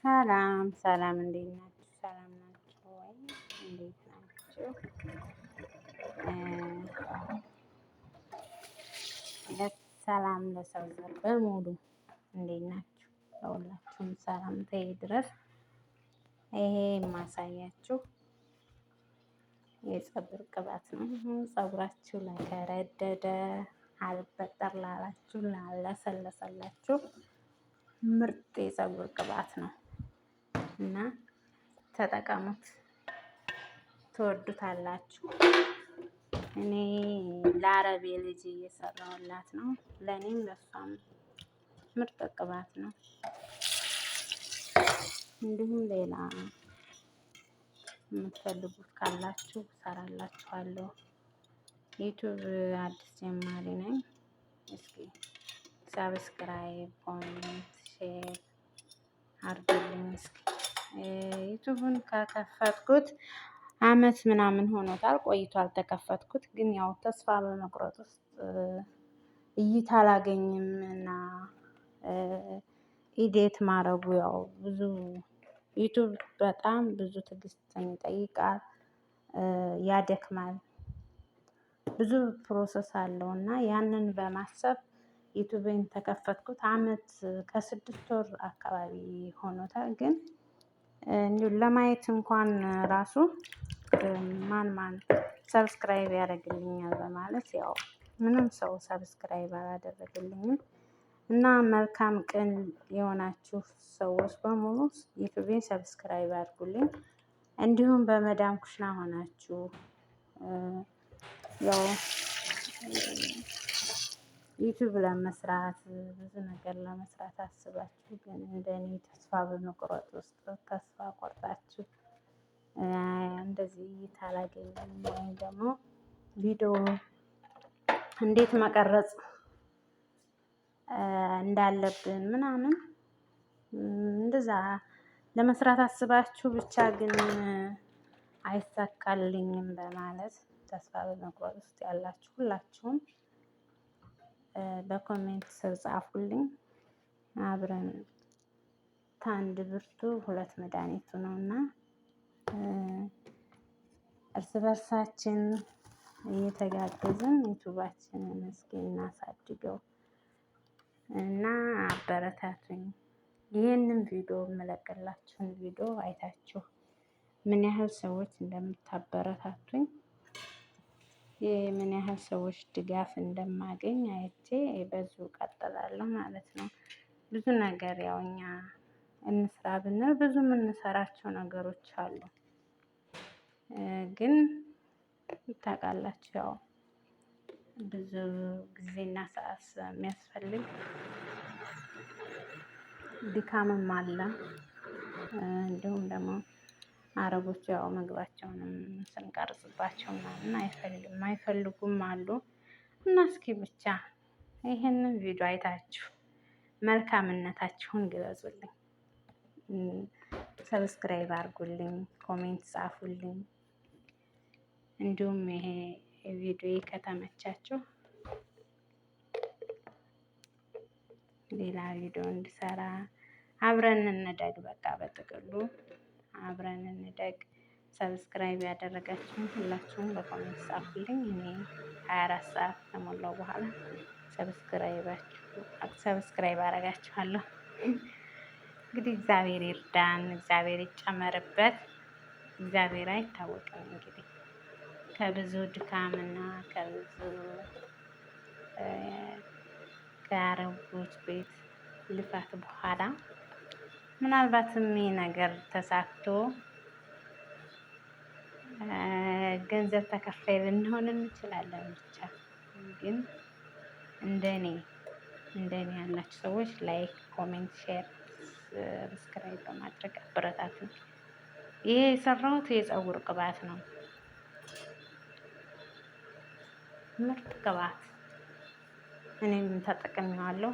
ሰላም ሰላም፣ እንዴት ናችሁ? ሰላም ናችሁ ወይ? እንዴት ናችሁ? ሰላም ለሰው ዘር በሙሉ እንዴት ናችሁ? ለሁላችሁም ሰላምታዬ ድረስ። ይሄ የማሳያችሁ የፀጉር ቅባት ነው። ፀጉራችሁ ለከረደደ፣ አልበጠር ላላችሁ፣ ላለሰለሰላችሁ ምርጥ የፀጉር ቅባት ነው እና ተጠቀሙት፣ ትወዱታላችሁ። እኔ ለአረቤ ልጅ እየሰራሁላት ነው። ለእኔም ለሷም ምርጥ ቅባት ነው። እንዲሁም ሌላ የምትፈልጉት ካላችሁ እሰራላችኋለሁ። ዩቱብ አዲስ ጀማሪ ነኝ። እስኪ ሰብስክራይብ፣ ኮሜንት፣ ሼር አድርጉልኝ። እስኪ ዩቱብን ከከፈትኩት አመት ምናምን ሆኖታል፣ ቆይቷል ተከፈትኩት። ግን ያው ተስፋ በመቁረጥ ውስጥ እይታ አላገኝም እና ኢዴት ማድረጉ ያው ብዙ ዩቱብ በጣም ብዙ ትዕግስትን ይጠይቃል፣ ያደክማል፣ ብዙ ፕሮሰስ አለው እና ያንን በማሰብ ዩቱብን ተከፈትኩት። አመት ከ6 ወር አካባቢ ሆኖታል። ግን እንዲሁ ለማየት እንኳን ራሱ ማን ሰብስክራይብ ያደርግልኛል በማለት ያው ምንም ሰው ሰብስክራይብ አላደረገልኝም እና መልካም ቅን የሆናችሁ ሰዎች በሙሉ ዩቱቤን ሰብስክራይብ አድርጉልኝ። እንዲሁም በመዳም ኩሽና ሆናችሁ ያው ዩቱብ ለመስራት ብዙ ነገር ለመስራት አስባችሁ ግን እንደኔ ተስፋ በመቁረጥ ውስጥ ተስፋ ቆርጣችሁ እንደዚህ እይታ አላገኝም ወይም ደግሞ ቪዲዮ እንዴት መቀረጽ እንዳለብን ምናምን እንደዛ ለመስራት አስባችሁ ብቻ ግን አይሳካልኝም በማለት ተስፋ በመቁረጥ ውስጥ ያላችሁ ሁላችሁም በኮሜንት ስር ጻፉልኝ። አብረን ከአንድ ብርቱ ሁለት መድኃኒቱ ነው እና እርስ በርሳችን እየተጋገዝን ዩቱባችንን እስኪ እናሳድገው እና አበረታቱኝ። ይህንን ቪዲዮ የምለቅላችሁን ቪዲዮ አይታችሁ ምን ያህል ሰዎች እንደምታበረታቱኝ፣ ምን ያህል ሰዎች ድጋፍ እንደማገኝ አይቼ በዚሁ እቀጥላለሁ ማለት ነው። ብዙ ነገር ያው እኛ እንስራ ብንል ብዙ የምንሰራቸው ነገሮች አሉ። ግን ታውቃላችሁ ያው ብዙ ጊዜና ሰዓት ስለሚያስፈልግ ድካምም አለ። እንዲሁም ደግሞ አረቦች ያው ምግባቸውንም ስንቀርጽባቸው ምናምን አይፈልጉም አሉ እና እስኪ ብቻ ይሄንን ቪዲዮ አይታችሁ መልካምነታችሁን ግለጹልኝ፣ ሰብስክራይብ አድርጉልኝ፣ ኮሜንት ጻፉልኝ። እንዲሁም ይሄ ቪዲዮ ከተመቻችሁ ሌላ ቪዲዮ እንድሰራ አብረን እንደግ። በቃ በጥቅሉ አብረን እንደግ። ሰብስክራይብ ያደረጋችሁን ሁላችሁም በኮሜንት ጻፉልኝ። እኔ 24 ሰዓት ከሞላው በኋላ ሰብስክራይብ አደርጋችኋለሁ። እንግዲህ እግዚአብሔር ይርዳን፣ እግዚአብሔር ይጨመርበት። እግዚአብሔር አይታወቅም እንግዲህ ከብዙ ድካምና ከብዙ ከአረቦች ቤት ልፋት በኋላ ምናልባትም ይህ ነገር ተሳክቶ ገንዘብ ተከፋይ ልንሆን እንችላለን። ብቻ ግን እንደኔ ያላችሁ ሰዎች ላይክ፣ ኮሜንት፣ ሼር፣ ሰብስክራይብ በማድረግ አበረታቱ። ይሄ የሰራሁት የፀጉር ቅባት ነው፣ ምርጥ ቅባት። እኔም ተጠቅሜዋለሁ።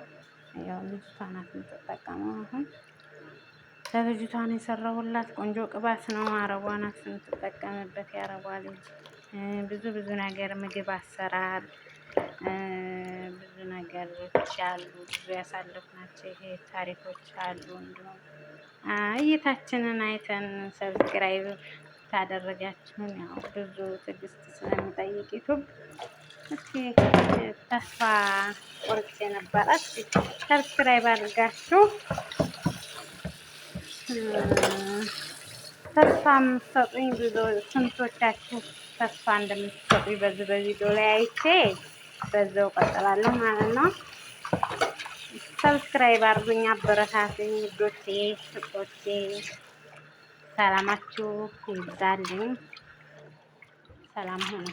ያው ልጅቷ ናት የምትጠቀመው። አሁን ለልጅቷ ነው የሰራሁላት። ቆንጆ ቅባት ነው። አረቧ ናት የምትጠቀምበት፣ የአረቧ ልጅ። ብዙ ነገር ምግብ አሰራር ብዙ ነገር ነገሮች አሉ፣ ብዙ ያሳለፍናቸው ይሄ ታሪኮች አሉ። እንዲሁም እይታችንን አይተን ሰብስክራይብ ታደረጋችሁን ያው ብዙ ትዕግስት ስለሚጠይቅ ዩቱብ እስኪ ተስፋ ቆርጬ ነበረ። ሰብስክራይብ አድርጋችሁ ተስፋ የምትሰጡኝ ብዙ ስንቶቻችሁ ተስፋ እንደምትሰጡኝ በዚህ በቪዲዮ ላይ አይቼ በዛው ቀጥላለሁ ማለት ነው። ሰብስክራይብ አድርጉኝ፣ አበረታቱኝ ውዶቼ፣ ፍቅሮቼ። ሰላማችሁ ይብዛልኝ። ሰላም ሁኑ።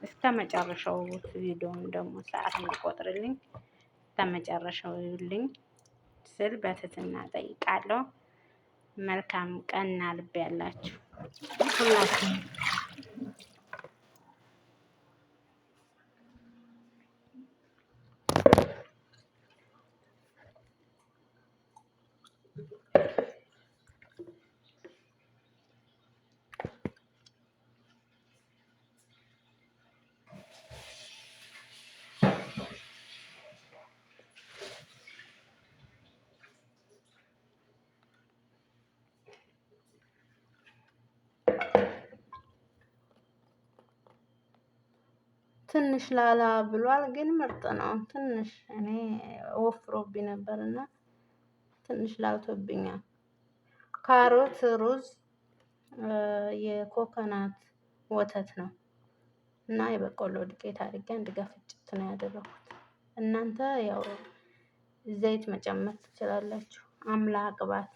እስከ መጨረሻው ቪዲዮውን ደግሞ ሰዓት እንዲቆጥርልኝ እስከ መጨረሻው ይዩልኝ ስል በትህትና ጠይቃለሁ። መልካም ቀንና ልብ ያላችሁ ሁላችሁም ትንሽ ላላ ብሏል፣ ግን ምርጥ ነው። ትንሽ እኔ ወፍሮብኝ ነበርና ትንሽ ላልቶብኛል። ካሮት፣ ሩዝ፣ የኮኮናት ወተት ነው እና የበቆሎ ዱቄት አድርጌ አንድ ጋር ፍጭት ነው ያደረኩት። እናንተ ያው ዘይት መጨመር ትችላላችሁ። አምላ ቅባት